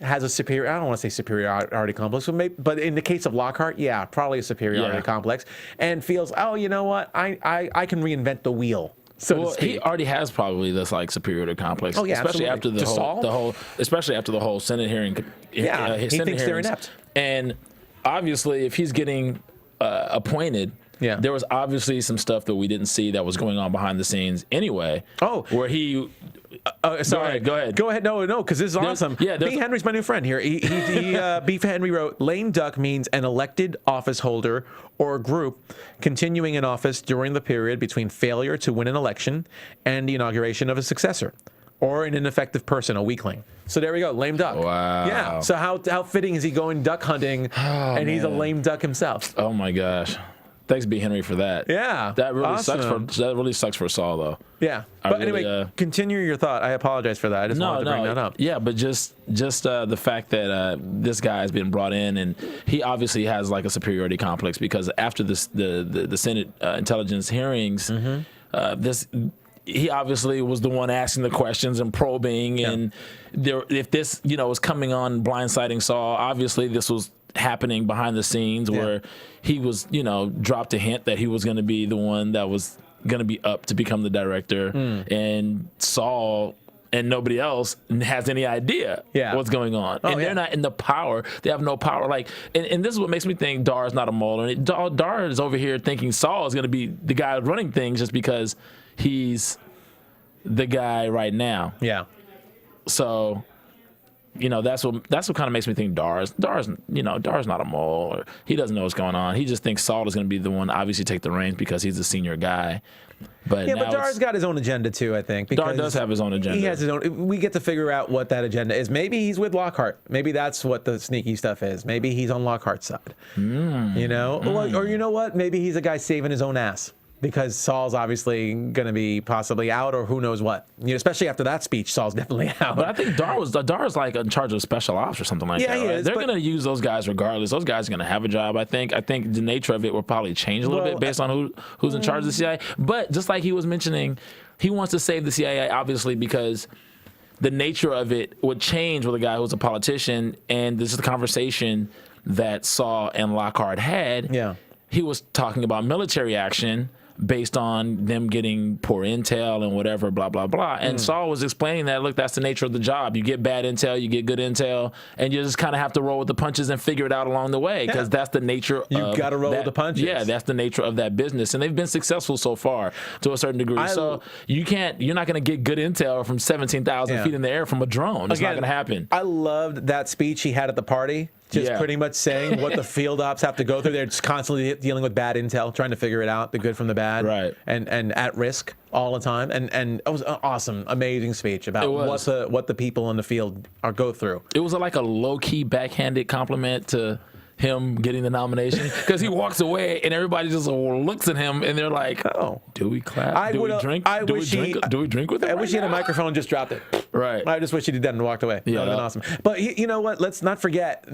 has a superior. I don't want to say superiority complex, but in the case of Lockhart, yeah, probably a superiority complex, and feels, oh, you know what, I can reinvent the wheel. So he already has probably this like superiority complex. Oh, yeah, especially absolutely. after especially after the whole Senate hearing. Yeah, he Senate thinks hearings. they're inept. And obviously, if he's getting appointed, there was obviously some stuff that we didn't see that was going on behind the scenes anyway. Oh, where he. Sorry, go ahead. Go ahead. No, because this is awesome. Yeah, B. Henry's my new friend here. B. Henry wrote, lame duck means an elected office holder or group continuing in office during the period between failure to win an election and the inauguration of a successor, or an ineffective person, a weakling. So there we go, lame duck. Wow. Yeah. So how fitting is he going duck hunting, and he's a lame duck himself? Oh my gosh. Thanks, B. Henry, for that. Yeah, that really sucks for Saul, though. Yeah, but anyway, continue your thought. I apologize for that. I just wanted to bring that up. Yeah, but just the fact that this guy has been brought in, and he obviously has like a superiority complex because after the Senate intelligence hearings, he obviously was the one asking the questions and probing, and if this was coming on blindsiding Saul, obviously this was happening behind the scenes where he was dropped a hint that he was going to be the one that was going to be up to become the director, and Saul and nobody else has any idea what's going on. And they're not in the power. They have no power. Like, and this is what makes me think Dar is not a mole. And Dar is over here thinking Saul is going to be the guy running things just because he's the guy right now. Yeah. So, that's what kind of makes me think Dar's not a mole, or he doesn't know what's going on. He just thinks Saul is going to be the one, obviously, take the reins because he's the senior guy. But but Dar's got his own agenda too, I think. Dar does have his own agenda. He has his own. We get to figure out what that agenda is. Maybe he's with Lockhart. Maybe that's what the sneaky stuff is. Maybe he's on Lockhart's side. Or you know what? Maybe he's a guy saving his own ass, because Saul's obviously going to be possibly out, or who knows what. Especially after that speech, Saul's definitely out. But I think Dar's like in charge of special ops or something like that. Yeah, he is. They're going to use those guys regardless. Those guys are going to have a job, I think. I think the nature of it will probably change a little bit based on who's in charge of the CIA. But just like he was mentioning, he wants to save the CIA, obviously, because the nature of it would change with a guy who's a politician. And this is the conversation that Saul and Lockhart had. Yeah. He was talking about military action based on them getting poor intel and whatever, blah, blah, blah. And Saul was explaining that, look, that's the nature of the job. You get bad intel, you get good intel, and you just kind of have to roll with the punches and figure it out along the way, because that's the nature You've got to roll with the punches. Yeah, that's the nature of that business. And they've been successful so far to a certain degree. So you're not going to get good intel from 17,000 feet in the air from a drone. It's not going to happen. I loved that speech he had at the party. Just pretty much saying what the field ops have to go through. They're just constantly dealing with bad intel, trying to figure it out, the good from the bad, right? And at risk all the time. And it was an awesome, amazing speech about what the people in the field go through. It was like a low key backhanded compliment to him getting the nomination, because he walks away and everybody just looks at him and they're like, "Oh, do we clap? Do we drink? Do we drink with him?" I wish he had a microphone and just dropped it. Right. I just wish he did that and walked away. Yeah, that would have been awesome. But you know what? Let's not forget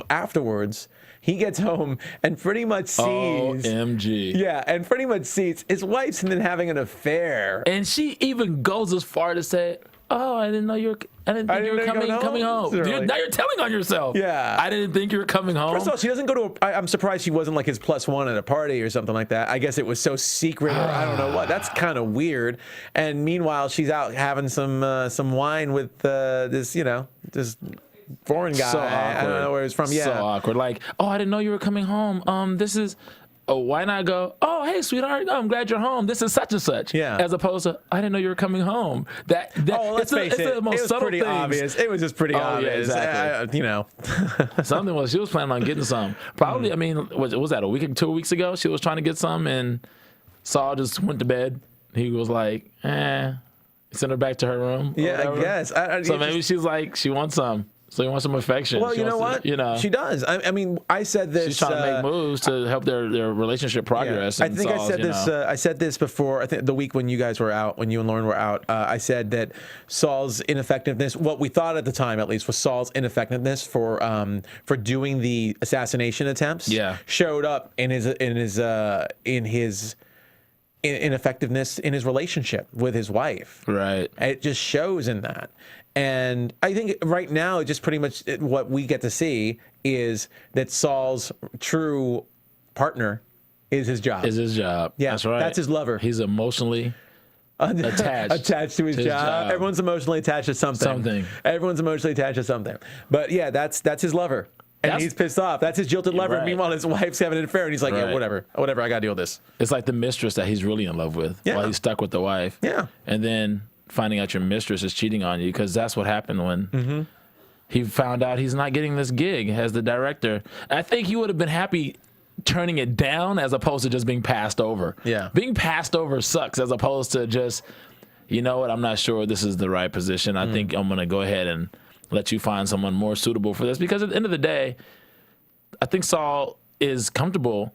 afterwards. He gets home and pretty much sees OMG. Yeah, and pretty much sees his wife's been having an affair. And she even goes as far to say, "Oh, I didn't think you were coming home." Dude, now you're telling on yourself. Yeah. I didn't think you were coming home. First of all, she doesn't go to I'm surprised she wasn't like his +1 at a party or something like that. I guess it was so secret, or I don't know what. That's kind of weird. And meanwhile, she's out having some wine with this foreign guy. So awkward. I don't know where he's from. Yeah. So awkward. Like, "Oh, I didn't know you were coming home. This is..." Oh, why not go, "Oh, hey, sweetheart, I'm glad you're home. This is such and such." Yeah. As opposed to, "I didn't know you were coming home." Let's face it. It was pretty obvious. It was just pretty obvious. Yeah, exactly. Something was, she was planning on getting some. Probably, I mean, was that a week or 2 weeks ago? She was trying to get some, and Saul just went to bed. He was like, send her back to her room. Yeah, I guess. So maybe she's like, she wants some. So you want some affection. Well, you know what? She does. I mean, I said this. She's trying to make moves to help their relationship progress. Yeah. I think I said this. I said this before. I think the week when you guys were out, when you and Lauren were out, I said that Saul's ineffectiveness, what we thought at the time at least, was Saul's ineffectiveness for doing the assassination attempts. Showed up in his ineffectiveness in his relationship with his wife. Right. It just shows in that. And I think right now, just pretty much what we get to see is that Saul's true partner is his job. Yeah, that's right. That's his lover. He's emotionally attached to his job. Everyone's emotionally attached to something. Everyone's emotionally attached to something. But yeah, that's his lover. And he's pissed off. That's his jilted lover. Right. Meanwhile, his wife's having an affair, and he's like, yeah, whatever, I got to deal with this. It's like the mistress that he's really in love with while he's stuck with the wife. Yeah. And then finding out your mistress is cheating on you, because that's what happened when he found out he's not getting this gig as the director. I think he would have been happy turning it down as opposed to just being passed over. Yeah. Being passed over sucks as opposed to just, you know what, I'm not sure this is the right position. I think I'm going to go ahead and let you find someone more suitable for this, because at the end of the day, I think Saul is comfortable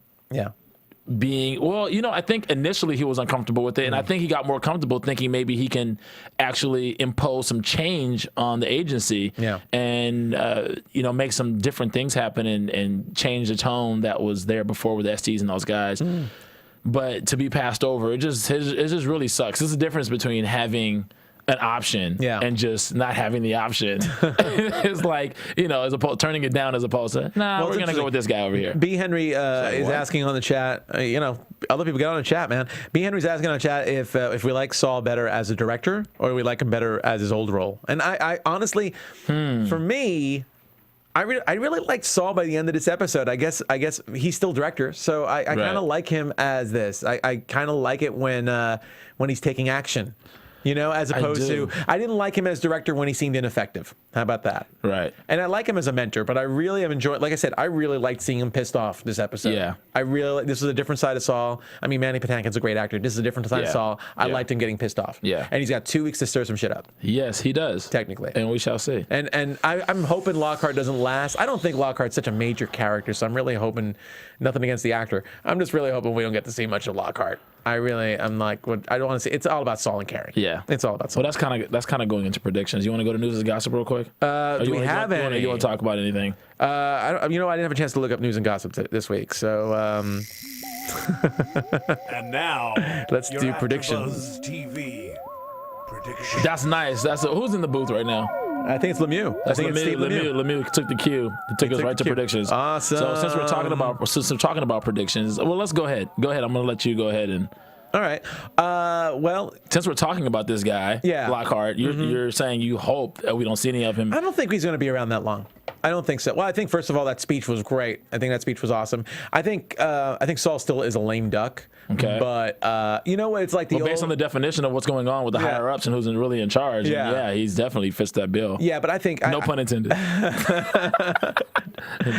being, I think initially he was uncomfortable with it, and I think he got more comfortable thinking maybe he can actually impose some change on the agency and, make some different things happen and change the tone that was there before with STs and those guys. But to be passed over, it just really sucks. There's a difference between having an option and just not having the option. It's like, as opposed turning it down as opposed to, we're going to go with this guy over here. B. Henry is asking on the chat, other people get on the chat, man. B. Henry's asking on the chat if we like Saul better as a director or we like him better as his old role. And I honestly, for me, I really liked Saul by the end of this episode. I guess he's still director, so I kind of like him as this. I kind of like it when he's taking action. As opposed to, I didn't like him as director when he seemed ineffective. How about that? Right. And I like him as a mentor, but I really have enjoyed, like I said, I really liked seeing him pissed off this episode. Yeah. This is a different side of Saul. I mean, Manny Patinkin's a great actor. This is a different side of Saul. I liked him getting pissed off. Yeah. And he's got 2 weeks to stir some shit up. Yes, he does. Technically. And we shall see. And I'm hoping Lockhart doesn't last. I don't think Lockhart's such a major character, so I'm really hoping, nothing against the actor, I'm just really hoping we don't get to see much of Lockhart. I don't want to see. It's all about Saul and Carrie. Yeah, it's all about Saul. Well, that's kind of going into predictions. You want to go to news and gossip real quick? Do we have any? You want to talk about anything? I didn't have a chance to look up news and gossip this week, so. And now let's do predictions. AFTERBUZZ TV predictions. That's nice. Who's in the booth right now? I think it's Lemieux. I think it's Steve Lemieux. Lemieux took the cue. He took us right to predictions. Awesome. So since we're talking about predictions, well, let's go ahead. Go ahead. I'm going to let you go ahead and. All right. Well, since we're talking about this guy, Lockhart, you're saying you hope that we don't see any of him. I don't think he's going to be around that long. I don't think so. Well, I think first of all that speech was great. I think that speech was awesome. I think Saul still is a lame duck. Okay. But you know what? It's like based on the definition of what's going on with the higher ups and who's really in charge. Yeah, he's definitely fits that bill. Yeah, but I think no pun intended.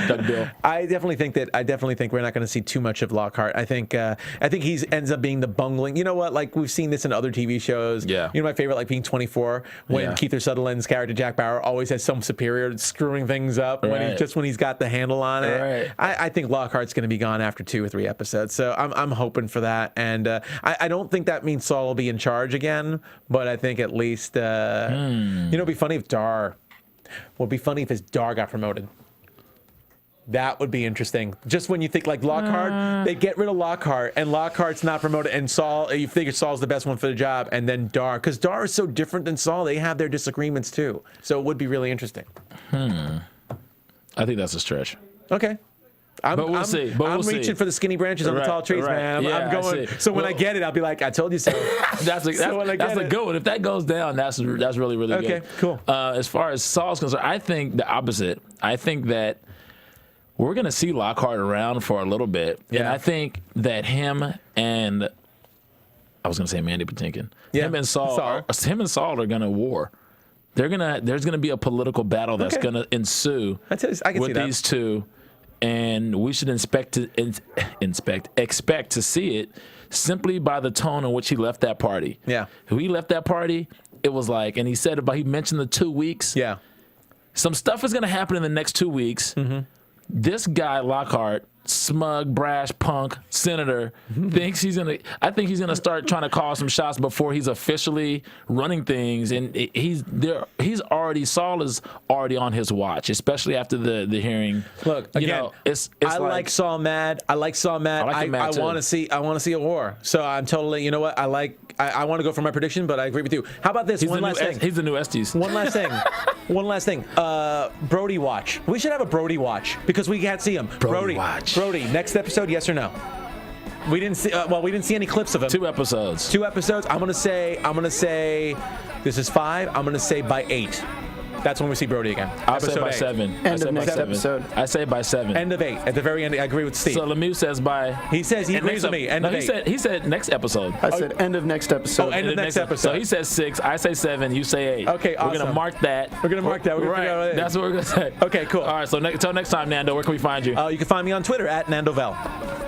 Duck bill. I definitely think we're not going to see too much of Lockhart. I think he ends up being the bungling. You know what? Like we've seen this in other TV shows. Yeah. You know my favorite, like being 24, when Kiefer Sutherland's character Jack Bauer always has some superior screwing things up when he's got the handle on it. Right. I think Lockhart's going to be gone after 2 or 3 episodes. So I'm hoping for that. And I don't think that means Saul will be in charge again. But I think at least it'd be funny if his Dar got promoted. That would be interesting. Just when you think like Lockhart, they get rid of Lockhart, and Lockhart's not promoted, and Saul, you figure Saul's the best one for the job, and then Dar, because Dar is so different than Saul, they have their disagreements too. So it would be really interesting. I think that's a stretch. Okay. But we'll see. I'm reaching for the skinny branches on the tall trees, man. I'm going. So when I get it, I'll be like, I told you so. That's a good one. If that goes down, that's really, really good. Okay, cool. As far as Saul's concerned, I think the opposite. I think that we're going to see Lockhart around for a little bit. Yeah. And I think that him and I was going to say Mandy Patinkin. Yeah. Him and Saul are going to war. There's going to be a political battle that's going to ensue with these two. And we should expect to see it simply by the tone in which he left that party. Yeah. When he left that party, it was like, and he mentioned the 2 weeks. Yeah. some stuff is going to happen in the next 2 weeks. This guy, Lockhart, smug, brash, punk, senator, thinks he's going to, I think he's going to start trying to call some shots before he's officially running things. And Saul is already on his watch, especially after the hearing. Look, again, I like Saul mad. I want to see a war. So I'm totally, you know what? I want to go for my prediction, but I agree with you. How about this? One last thing. He's the new Estes. One last thing. Brody watch. We should have a Brody watch because we can't see him. Brody watch. Brody, next episode, yes or no? We didn't see. We didn't see any clips of him. 2 episodes. 2 episodes. I'm gonna say. This is 5. I'm gonna say by 8. That's when we see Brody again. I'll say by 7. End of next episode. I say by 7. End of 8. At the very end, I agree with Steve. So Lemieux says by. He says he agrees with me. End of 8. He said next episode. I said end of next episode. Oh, end of next episode. So he says 6. I say 7. You say 8. Okay, awesome. We're gonna mark that. We're gonna figure out what it is. That's what we're gonna say. Okay, cool. All right. So until next time, Nando, where can we find you? You can find me on Twitter at Nando Vel.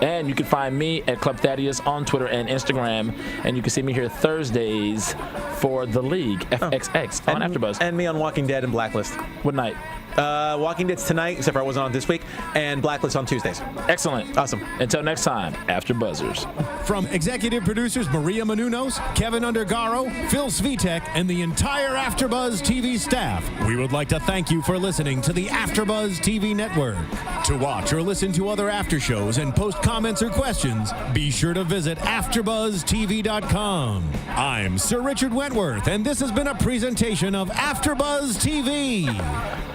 And you can find me at Club Thaddeus on Twitter and Instagram. And you can see me here Thursdays for The League, FXX, on AfterBuzz. And me on Walking Dead and Blacklist. What night? Walking Dead's tonight, except for I wasn't on this week, and Blacklist on Tuesdays. Excellent. Awesome. Until next time, After Buzzers. From executive producers Maria Menounos, Kevin Undergaro, Phil Svitek, and the entire AfterBuzz TV staff, we would like to thank you for listening to the AfterBuzz TV network. To watch or listen to other after shows and post comments or questions, be sure to visit AfterBuzzTV.com. I'm Sir Richard Wentworth, and this has been a presentation of AfterBuzz TV.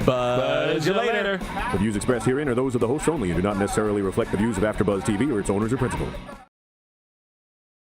Buzz you later. The views expressed herein are those of the hosts only and do not necessarily reflect the views of AfterBuzz TV or its owners or principals.